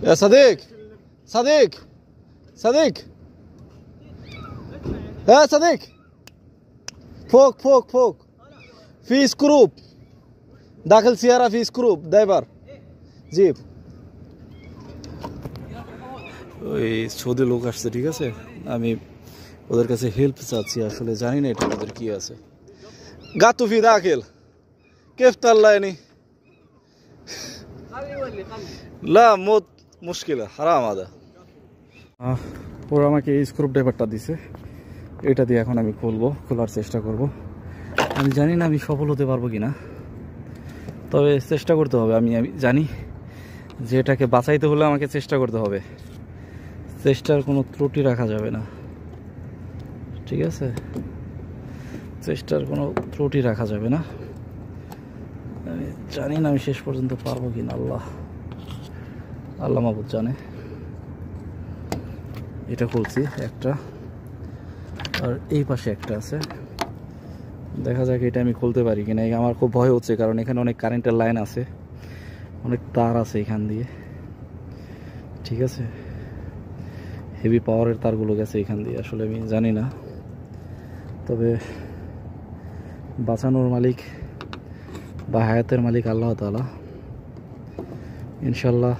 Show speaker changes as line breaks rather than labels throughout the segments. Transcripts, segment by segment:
يا صديق صديق صديق يا صديق فوق فوق فوق في سكروب داخل سيارة في سكروب دايبر zip ওই Saudi লোক আসছে ঠিক আছে আমি ওদের কাছে হেল্প চাচ্ছি আসলে জানি না এটা ওদের কি আছে গাতু ফি দাখিল كيف طلعني لا موت مشكلة حرام هذا ওরা আমাকে এই স্ক্রু ড্রাইভারটা দিছে এটা দিয়ে এখন আমি খোলার চেষ্টা করব আমি জানি না আমি সফল হতে পারবো কিনা তবে চেষ্টা করতে হবে আমি জানি যে এটাকে বাঁচাইতে হলে আমাকে চেষ্টা করতে হবে চেষ্টার কোনো ত্রুটি রাখা যাবে না ঠিক আছে চেষ্টার কোনো ত্রুটি রাখা যাবে না আমি জানি না আমি শেষ পর্যন্ত পারবো কিনা আল্লাহ মাবুদ জানে এটা খুলছি একটা আর এই পাশে একটা আছে দেখা যাক এটা আমি খুলতে পারি কিনা আমার খুব ভয় হচ্ছে কারণ এখানে অনেক কারেন্টের লাইন আছে অনেক তার আছে এখান দিয়ে ঠিক আছে হেভি পাওয়ারের তারগুলো গেছে এখান দিয়ে আসলে আমি জানি না তবে বাঁচানোর মালিক বা হায়াতের মালিক আল্লাহ তাআলা ইনশাল্লাহ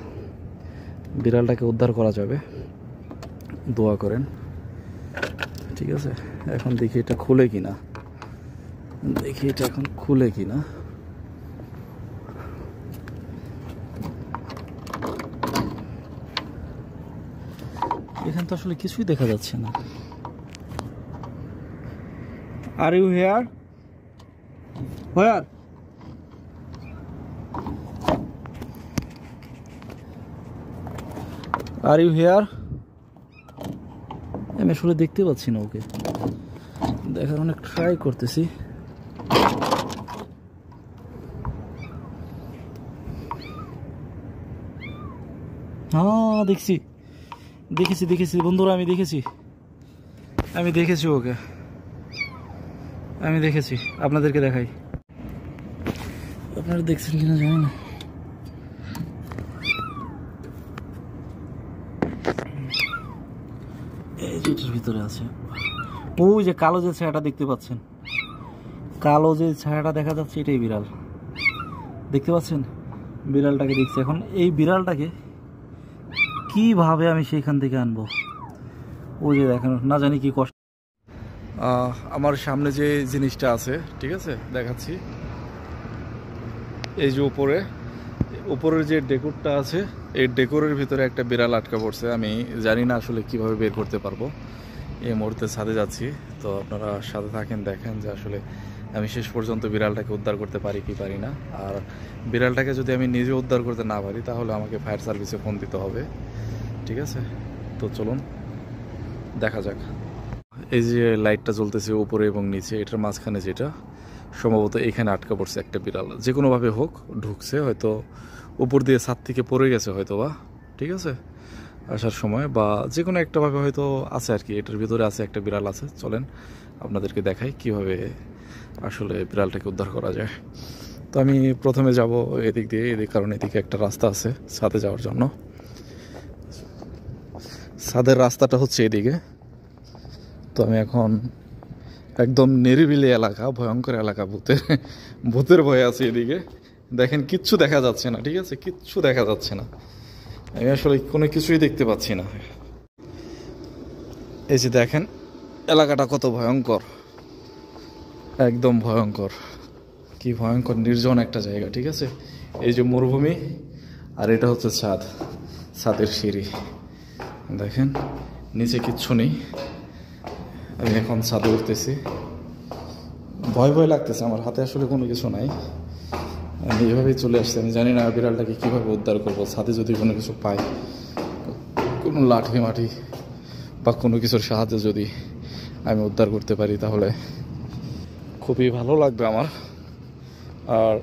বিড়ালটাকে উদ্ধার করা যাবে দোয়া করেন ঠিক আছে এখন দেখি এটা খুলে কিনা এখানে তো আসলে কিছুই দেখা যাচ্ছে না are you here where are you here আমি আসলে দেখতে পাচ্ছি না ওকে দেখার অনেক ট্রাই করতেছি হ্যাঁ দেখেছি বন্ধুরা আমি দেখেছি ওকে আপনাদেরকে দেখাই আপনারা দেখছেন কিনা জানি না এই যেটার ভিতরে আছে ওই যে কালো যে ছায়াটা দেখতে পাচ্ছেন কালো যে ছায়াটা দেখা যাচ্ছে এটাই বিড়াল দেখতে পাচ্ছেন বিড়ালটাকে দেখছি এখন এই বিড়ালটাকে কিভাবে আমি সেইখান থেকে আনবো ওই যে দেখেন না জানি কি কষ্ট আমার সামনে যে জিনিসটা আছে ঠিক আছে দেখাচ্ছি এই যে উপরের যে ডেকোরটা আছে এই ডেকোরের ভিতরে একটা বিড়াল আটকা পড়ছে আমি জানি না আসলে কিভাবে বের করতে পারবো এই মুহূর্তে ছাদে যাচ্ছি তো আপনারা সাথে থাকেন দেখেন যে আসলে আমি শেষ পর্যন্ত বিড়ালটাকে উদ্ধার করতে পারি কি পারি না আর বিড়ালটাকে যদি আমি নিজে উদ্ধার করতে না পারি তাহলে আমাকে ফায়ার সার্ভিসে ফোন দিতে হবে ঠিক আছে তো চলুন দেখা যাক এই যে লাইটটা জ্বলতেছে উপরে এবং নিচে এটার মাঝখানে যেটা সম্ভবত এখানে আটকা পড়ছে একটা বিড়াল যে কোনোভাবে হোক ঢুকছে হয়তো উপর দিয়ে ছাদ থেকে পড়ে গেছে হয়তো বা ঠিক আছে আসার সময় বা যে কোনো একটাভাবে হয়তো আছে আর কি এটার ভিতরে আছে একটা বিড়াল আছে চলেন আপনাদেরকে দেখাই কিভাবে আসলে বিড়ালটাকে উদ্ধার করা যায় তো আমি প্রথমে যাব এদিক দিয়ে কারণ এদিকে একটা রাস্তা আছে ছাদে যাওয়ার জন্য ছাদের রাস্তাটা হচ্ছে এদিকে তো আমি এখন একদম নিরিবিলি এলাকা ভয়ঙ্কর এলাকা ভূতের ভয় আছে এদিকে দেখেন কিচ্ছু দেখা যাচ্ছে না ঠিক আছে কিচ্ছু দেখা যাচ্ছে না আমি আসলে কোনো কিছুই দেখতে পাচ্ছি না এই যে দেখেন এলাকাটা কত ভয়ঙ্কর একদম ভয়ঙ্কর কি ভয়ঙ্কর নির্জন একটা জায়গা ঠিক আছে এই যে মরুভূমি আর এটা হচ্ছে ছাদের সিঁড়ি দেখেন নিচে কিচ্ছু নেই আমি এখন ছাদে উঠতেছি ভয় লাগতেছে আমার হাতে আসলে কোনো কিছু নাই আমি এভাবেই চলে আসছি আমি জানি না বিড়ালটাকে কীভাবে উদ্ধার করবো ছাদে যদি কোনো কিছু পাই কোনো লাঠি মাটি বা কোনো কিছুর সাহায্যে যদি আমি উদ্ধার করতে পারি তাহলে খুবই ভালো লাগবে আমার আর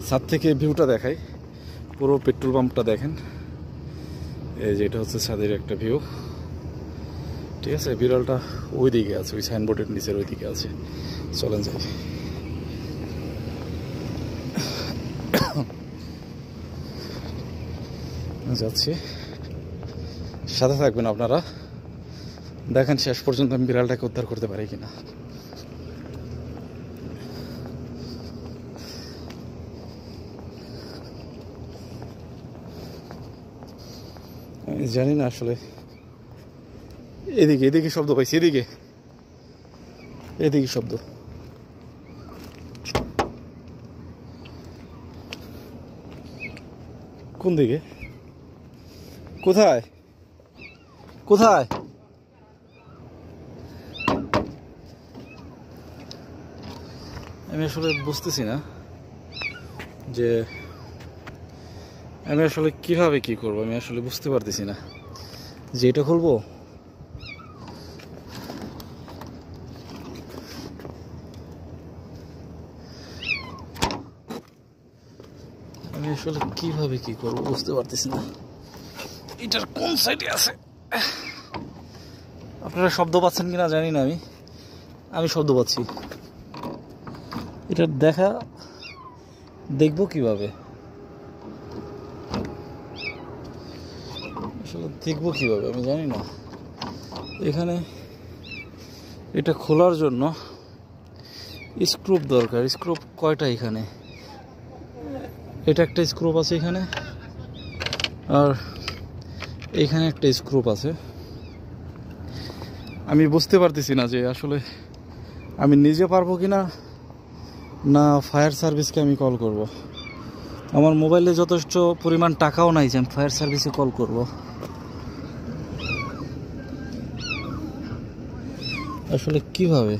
ছাদ থেকে ভিউটা দেখাই পুরো পেট্রোল পাম্পটা দেখেন এই যে এটা হচ্ছে ছাদের একটা ভিউ ঠিক আছে বিড়ালটা ওই দিকে আছে ওই সাইনবোর্ডের নিচের ওই দিকে আছে চলেন যাই যাচ্ছি, সাথে থাকবেন আপনারা, দেখেন শেষ পর্যন্ত আমি বিড়ালটাকে উদ্ধার করতে পারি কিনা। আমি জানি না আসলে, এদিকে এদিকে শব্দ পাইছি, এদিকে এদিকে শব্দ। কোন দিকে? কোথায় কোথায়? আমি আসলে বুঝতেছি না যে আমি আসলে কিভাবে কি করব, আমি আসলে বুঝতে পারতেছি না যে এটা খুলবো। আমি আসলে কিভাবে কি করব বুঝতে পারতেছি না, এটার কোন সাইডে আছে। আপনারা শব্দ পাচ্ছেন কিনা জানি না, আমি শব্দ পাচ্ছি। এটা দেখবো কিভাবে, আসলে দেখবো কিভাবে আমি জানি না। এখানে এটা খোলার জন্য স্ক্রুপ দরকার। স্ক্রুপ কয়টা? এখানে এটা একটা স্ক্রুপ আছে এখানে, আর এখানে একটা স্ক্রুপ আছে। আমি বুঝতে পারতেছি না যে আসলে আমি নিজে পারবো কিনা, না ফায়ার সার্ভিসকে আমি কল করব। আমার মোবাইলে যথেষ্ট পরিমাণ টাকাও নাই যে আমি ফায়ার সার্ভিসে কল করব। আসলে কিভাবে?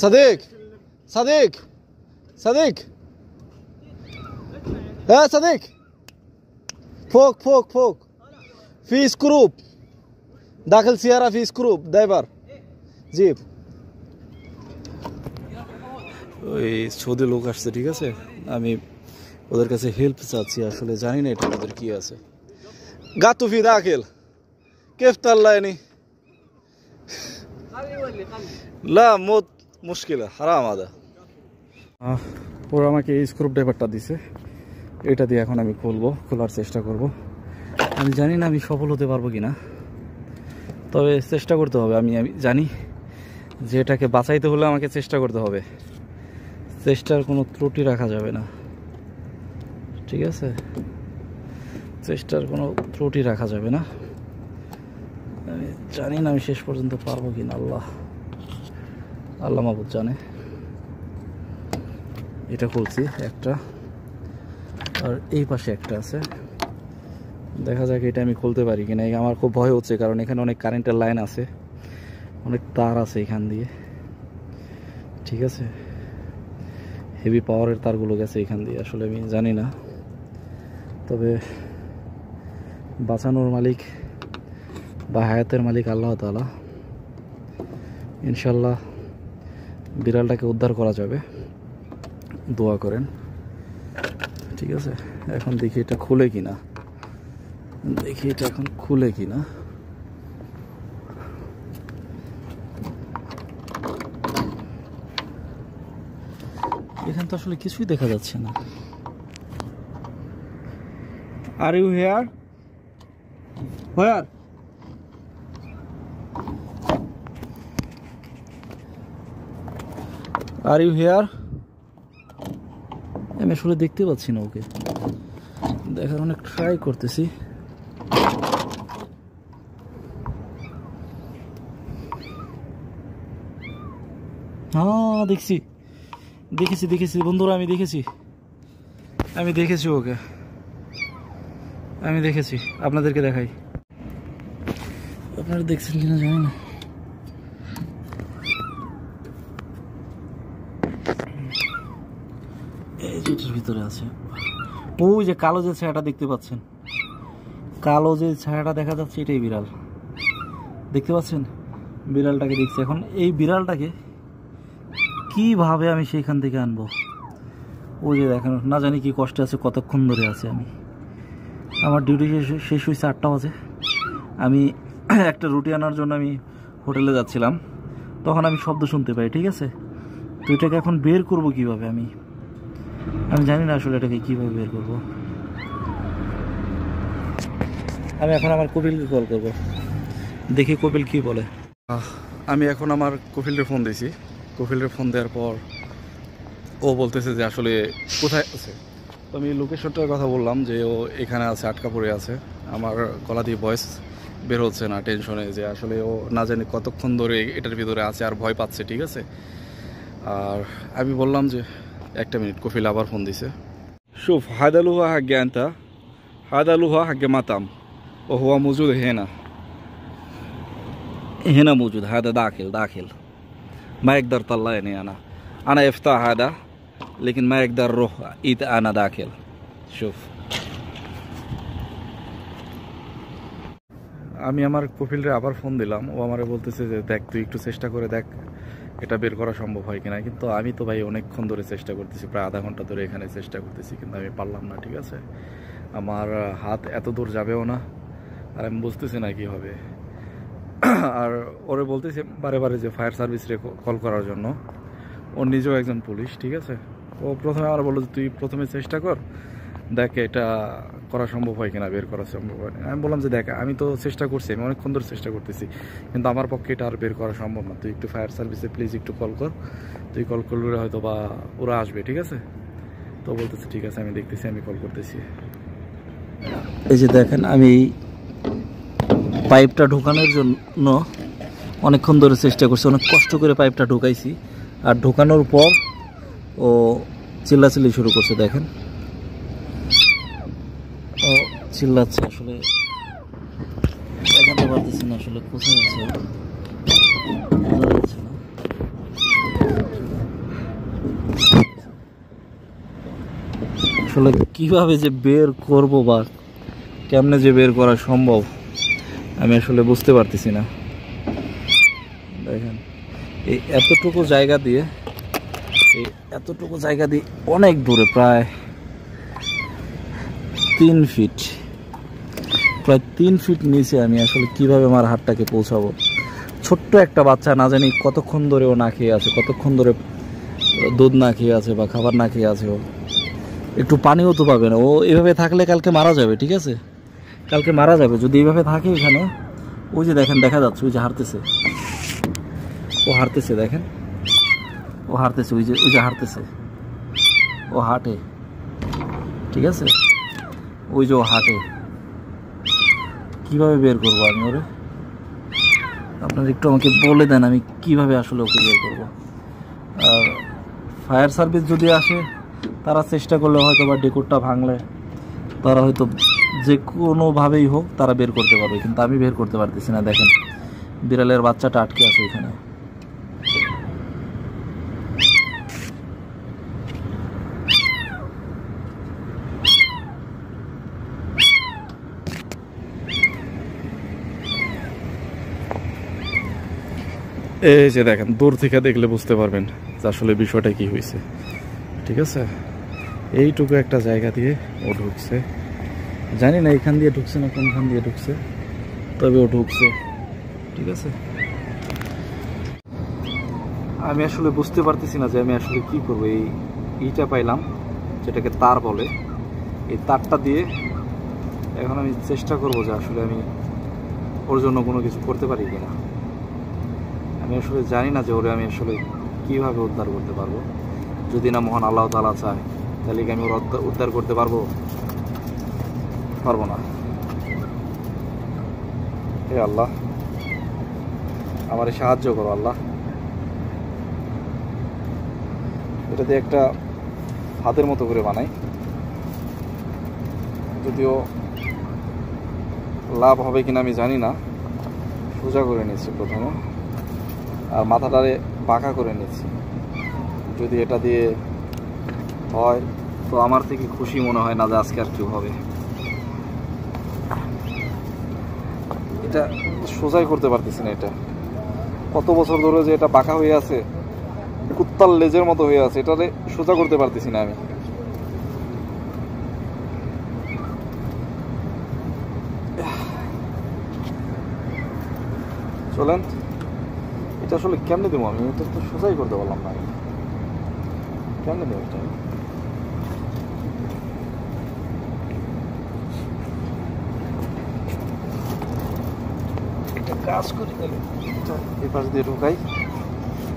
সাদিক সাদিক সাদিক, হ্যাঁ সাদিক, ফোক ফোক ফোক ফি স্ক্রুপ দাখিল সিয়ারা ফি স্ক্রুপ ড্রাইভার জি। ওই সৌদি লোক আসছে, ঠিক আছে, আমি ওদের কাছে হেল্প চাচ্ছি। আসলে জানি না এটা ওদের কি আছে। গাতু ফি দাখিল কেফ তাল্লানি লা মোত মুশকিলা হারাম আদা। ওরা আমাকে এই স্ক্রুপ ড্রাইভারটা দিছে, এটা দিয়ে এখন আমি খোলার চেষ্টা করব। আমি জানি না আমি সফল হতে পারবো কিনা, তবে চেষ্টা করতে হবে। আমি জানি যে এটাকে বাঁচাইতে হলে আমাকে চেষ্টা করতে হবে, চেষ্টার কোনো ত্রুটি রাখা যাবে না, ঠিক আছে, চেষ্টার কোনো ত্রুটি রাখা যাবে না। আমি জানি না আমি শেষ পর্যন্ত পারবো কিনা, আল্লাহ মাহবুব জানে। এটা খুলছি একটা, আর এই পাশে একটা আছে, দেখা যাক এটা আমি খুলতে পারি কিনা। আমার খুব ভয় হচ্ছে, কারণ এখানে অনেক কারেন্টের লাইন আছে, অনেক তার আছে এখান দিয়ে, ঠিক আছে, হেভি পাওয়ারের তারগুলো গেছে এখান দিয়ে। আসলে আমি জানি না, তবে বাঁচানোর মালিক বা হায়াতের মালিক আল্লাহ তাআলা। ইনশাল্লাহ বিড়ালটাকে উদ্ধার করা যাবে, দোয়া করেন, ঠিক আছে। এখন দেখি এটা খুলে কিনা, এখন খুলে কিনা। এখানে তো আসলে কিছুই দেখা যাচ্ছে না। Are you here? Where? Are you here? আমি আসলে দেখতে পাচ্ছি না ওকে, দেখার অনেক ট্রাই করতেছি। হ্যাঁ দেখেছি বন্ধুরা, আমি দেখেছি ওকে, আমি দেখেছি। আপনাদেরকে দেখাই, আপনারা দেখছেন কিনা জানি না। এই যেটার ভিতরে আছে, ওই যে কালো যে ছায়াটা দেখতে পাচ্ছেন, কালো যে ছায়াটা দেখা যাচ্ছে, এটাই বিড়াল, দেখতে পাচ্ছেন? বিড়ালটাকে দেখছি। এখন এই বিড়ালটাকে কিভাবে আমি সেইখান থেকে আনবো? ওই যে দেখেন, না জানি কি কষ্টে আছে, কতক্ষণ ধরে আছে। আমার ডিউটি শেষ হয়েছে 8টা বাজে। আমি একটা রুটি আনার জন্য আমি হোটেলে যাচ্ছিলাম, তখন আমি শব্দ শুনতে পাই, ঠিক আছে। তো এটাকে এখন বের করব কিভাবে? আমি জানি না আসলে এটাকে কীভাবে বের করবো। আমি এখন আমার কপিলকে কল করব, দেখি কপিল কি বলে। আমি এখন আমার কপিলের ফোন দিয়েছি। কপিলের ফোন দেওয়ার পর ও বলতেছে যে আসলে কোথায় আছে। তো আমি লোকেশনটার কথা বললাম যে ও এখানে আছে, আটকা পড়ে আছে। আমার গলা দিয়ে ভয়েস বের হচ্ছে না টেনশনে, যে আসলে ও না জানি কতক্ষণ ধরে এটার ভিতরে আছে আর ভয় পাচ্ছে, ঠিক আছে। আর আমি বললাম যে একটা মিনিট। কপিল আবার ফোন দিছে। شوف هذا لغة حق أنت، هذا لغة حق مطعم وهو موجود هنا موجود. هذا داخل ما يقدر طلعني. أنا افتح هذا लेकिन ما يقدر روح إذا أنا داخل. شوف আমি আমার কপিলরে আবার ফোন দিলাম। ও আমারে বলতেছে যে দেখ, তুই একটু চেষ্টা করে দেখ এটা বের করা সম্ভব হয় কিনা। কিন্তু আমি তো ভাই অনেকক্ষণ ধরে চেষ্টা করতেছি, প্রায় আধা ঘন্টা ধরে এখানে চেষ্টা করতেছি, কিন্তু আমি পারলাম না, ঠিক আছে। আমার হাত এত দূর যাবেও না, আর আমি বুঝতেছি না কি হবে। আর ওরে বলতেছি বারে বারে যে ফায়ার সার্ভিসে কল করার জন্য। ও নিজেও একজন পুলিশ, ঠিক আছে। ও প্রথমে আমার বললো যে তুই প্রথমে চেষ্টা কর, দেখ এটা করা সম্ভব হয় কিনা, বের করা সম্ভব হয়। আমি বললাম যে দেখ, আমি তো চেষ্টা করছি, আমি অনেকক্ষণ ধরে চেষ্টা করতেছি, কিন্তু আমার পক্ষে এটা আর বের করা সম্ভব না। তুই একটু ফায়ার সার্ভিসে প্লিজ একটু কল কর, তুই কল করলে হয়তো বা ওরা আসবে, ঠিক আছে। তো বলতেছে ঠিক আছে, আমি দেখতেছি, আমি কল করতেছি। এই যে দেখেন, আমি পাইপটা ঢোকানোর জন্য অনেকক্ষণ ধরে চেষ্টা করছি, অনেক কষ্ট করে পাইপটা ঢুকাইছি। আর ঢোকানোর পর ও চিল্লাচিল্লি শুরু করছে, দেখেন ও চিল্লাচ্ছে। আসলে দেখাতে পারতেছি না আসলে কোথায় আছে, বোঝা যাচ্ছে না। আসলে কিভাবে যে বের করব বা কেমনে যে বের করা সম্ভব আমি আসলে বুঝতে পারতেছি না। দেখেন এই এতটুকু জায়গা দিয়ে অনেক দূরে, প্রায় 3 ফিট, প্রায় 3 ফিট নিচে আমি আসলে কিভাবে আমার হাতটাকে পৌঁছাবো। ছোট্ট একটা বাচ্চা, না জানি কতক্ষণ ধরে ও না খেয়ে আছে, কতক্ষণ ধরে দুধ না খেয়ে আছে বা খাবার না খেয়ে আছে। ও একটু পানিও তো পাবে না। ও এভাবে থাকলে কালকে মারা যাবে, ঠিক আছে। কালকে মারা যাবে যদি এইভাবে থাকে এখানে। ওই যে দেখেন, দেখা যাচ্ছে ওই যে হারতেছে, ও হারতেছে, দেখেন ও হারতেছে, ওই যে হারতেছে, ও হাঁটে, ঠিক আছে। ওই যে ও হাঁটে, কিভাবে বের করবো আমি ওরে? আপনারা একটু আমাকে বলে দেন আমি কিভাবে আসলে ওকে বের করবো। আর ফায়ার সার্ভিস যদি আসে, তারা চেষ্টা করলে হয়তো বা ডেকোরটা ভাঙলে তারা হয়তো যে কোনোভাবেই হোক তারা বের করতে পারবে, কিন্তু আমি বের করতে পারতেছি না। দেখেন বিড়ালের বাচ্চাটা আটকে আছে এখানে। এই যে দেখেন, দূর থেকে দেখলে বুঝতে পারবেন যে আসলে বিষয়টা কি হয়েছে, ঠিক আছে। এইটুকু একটা জায়গা দিয়ে ও ঢুকছে, জানি না এখান দিয়ে ঢুকছে না কোনখান দিয়ে ঢুকছে, তবে ও ঢুকছে, ঠিক আছে। আমি আসলে বুঝতে পারতেছি না যে আমি আসলে কি করবো। এইটা পাইলাম, যেটাকে তার বলে, এই তারটা দিয়ে এখন আমি চেষ্টা করবো যে আসলে আমি ওর জন্য কোনো কিছু করতে পারি কিনা। আমি আসলে জানি না যে ওরে আমি আসলে কিভাবে উদ্ধার করতে পারবো। যদি না মহান আল্লাহ তাআলা চায়, তাহলে কি আমি ওর উদ্ধার করতে পারবো? পারবো না। হে আল্লাহ, আমারে সাহায্য করো আল্লাহ। এটা দিয়ে একটা হাতের মতো করে বানাই, যদিও লাভ হবে কিনা আমি জানি না। সোজা করে নিচ্ছি প্রথমে, আর মাথাটারে বাঁকা করে নিচ্ছি। যদি এটা দিয়ে হয় তো আমার থেকে খুশি মনে হয় না যে আজকে আর কেউ হবে। এটা সোজাই করতে পারতেছি না। এটা কত বছর ধরে যে এটা বাঁকা হয়ে আছে, কুত্তার লেজের মতো হয়ে আছে, এটারে সোজা করতে পারতেছি না আমি। চলেন, এটা আসলে কেমনে দেবো আমি? এটা তো সোজাই করতে পারলাম না। কেমনে দেবো এটা? কাজ করি তাহলে। এই পাশ দিয়ে ঢুকাই,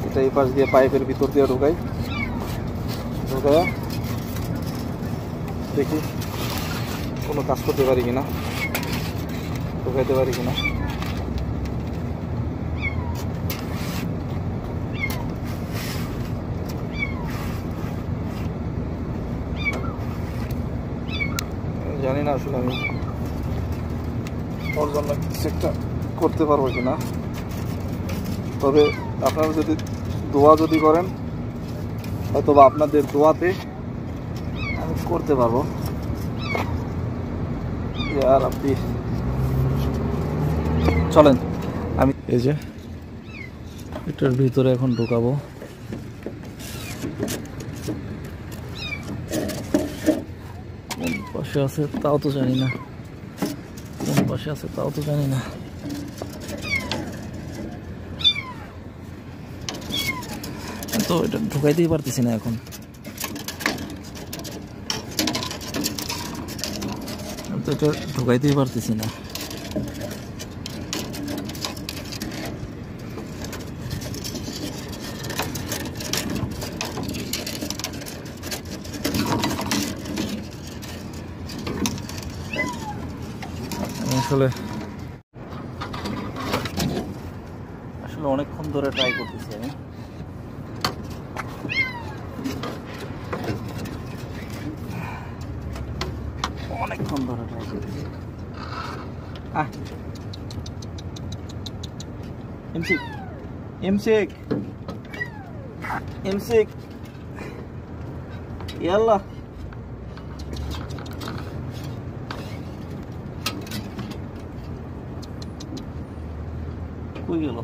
এটা এই পাশ দিয়ে পাইপের ভিতর দিয়ে ঢুকাই, ঢুকায়া দেখি কোনো কাজ করতে পারি কিনা, ঢুকাইতে পারি কিনা। জানি না আসলে আমি ওর জন্য কিছু একটা করতে পারবো কিনা, তবে আপনারা যদি দোয়া যদি করেন হয়তো বা আপনাদের দোয়াতে আমি করতে পারবো। আর আপনি চলেন, আমি এই যে এটার ভিতরে এখন ঢুকাবো। কোন পাশে আছে তাও তো জানি না, কোন পাশে আছে তাও তো জানি না। তো এটা ঢুকাইতেই পারতেছি না এখন, তো এটা ঢুকাইতেই পারতেছি না। আসলে অনেকক্ষণ ধরে ট্রাই করতেছি আমি। অনেকক্ষণ ধরে ট্রাই করতেছি। এমসিক এমসিক এমসিক ইয়াল্লা, কই গেল?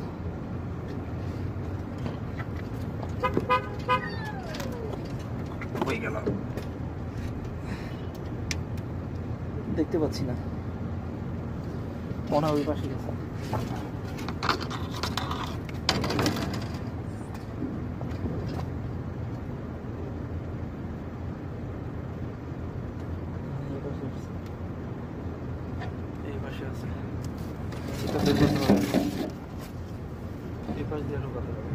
কই গেল দেখতে পাচ্ছি না, মনে হয় ওই পাশে গেছে। এই পাশে আছে, এই পাশ দিয়ে ঢোকাতে হবে।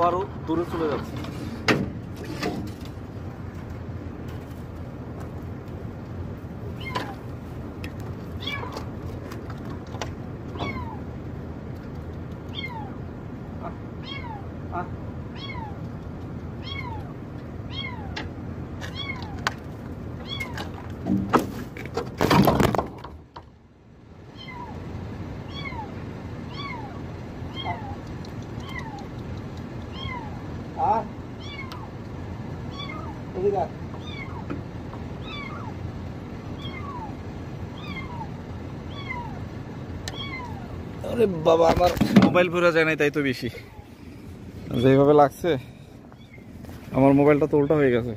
আরো দূরে চলে যাচ্ছে। আরে বাবা, আমার মোবাইল পুরো যায় নাই, তাই তো বেশি যেভাবে লাগছে। আমার মোবাইলটা তো উল্টা হয়ে গেছে,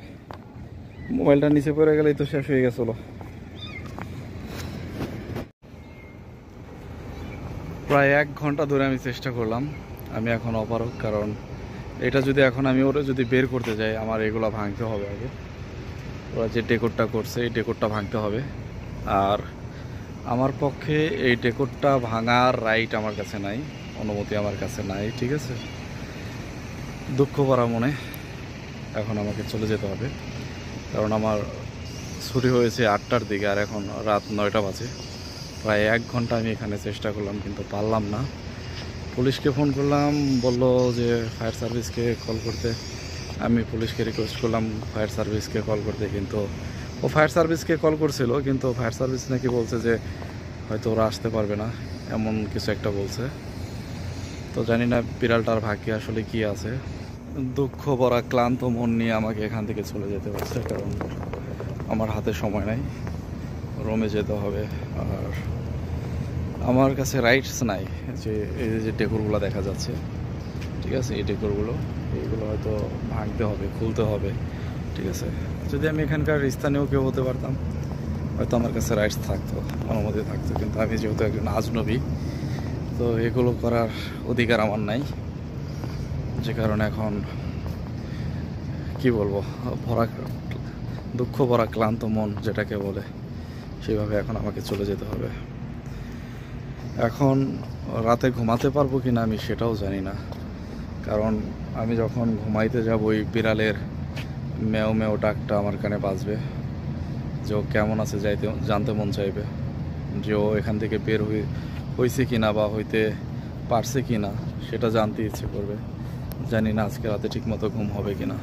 মোবাইলটা নিচে পড়ে গেলেই তো শেষ হয়ে গেছিল। প্রায় 1 ঘন্টা ধরে আমি চেষ্টা করলাম, আমি এখন অপারগ। কারণ এটা যদি এখন আমি ওরা যদি বের করতে যাই, আমার এগুলো ভাঙতে হবে আগে। ওরা যে ডেকোরটা করছে এই ডেকোরটা ভাঙতে হবে, আর আমার পক্ষে এই ডেকোরটা ভাঙার রাইট আমার কাছে নাই, অনুমতি আমার কাছে নাই। ঠিক আছে, দুঃখ ভরা মনে এখন আমাকে চলে যেতে হবে, কারণ আমার ছুটি হয়েছে 8টার দিকে, আর এখন রাত 9টা বাজে। প্রায় 1 ঘন্টা আমি এখানে চেষ্টা করলাম, কিন্তু পারলাম না। পুলিশকে ফোন করলাম, বলল যে ফায়ার সার্ভিসকে কল করতে। আমি পুলিশকে রিকোয়েস্ট করলাম ফায়ার সার্ভিসকে কল করতে, কিন্তু ও ফায়ার সার্ভিসকে কল করছিল, কিন্তু ফায়ার সার্ভিস নাকি বলছে যে হয়তো ওরা আসতে পারবে না, এমন কিছু একটা বলছে। তো জানি না বিড়ালটার ভাগ্যে আসলে কি আছে। দুঃখ ভরা ক্লান্ত মন নিয়ে আমাকে এখান থেকে চলে যেতে হচ্ছে, কারণ আমার হাতে সময় নাই, রুমে যেতে হবে। আর আমার কাছে রাইটস নাই যে এই যে ডেকোরগুলো দেখা যাচ্ছে, ঠিক আছে, এই ডেকোরগুলো এইগুলো হয়তো ভাঙতে হবে, খুলতে হবে। ঠিক আছে। যদি আমি এখানকার স্থানীয় কেউ হতে পারতাম হয়তো আমার কাছে রাইটস থাকতো, অনুমতি থাকতো, কিন্তু আমি যেহেতু একজন আজনবী তো এগুলো করার অধিকার আমার নাই। যে কারণে এখন কি বলবো, ভরা দুঃখ ভরা ক্লান্ত মন যেটাকে বলে সেভাবে এখন আমাকে চলে যেতে হবে। এখন রাতে ঘুমাতে পারবো কি না আমি সেটাও জানি না, কারণ আমি যখন ঘুমাইতে যাব ওই বিড়ালের মেও মেও ডাকটা আমার কানে বাজবে, যে ও কেমন আছে জানতে মন চাইবে, যে ও এখান থেকে বের হয়েছে কিনা বা হইতে পারছে কিনা সেটা জানতে ইচ্ছে করবে। জানি না আজকে রাতে ঠিকমতো ঘুম হবে কিনা।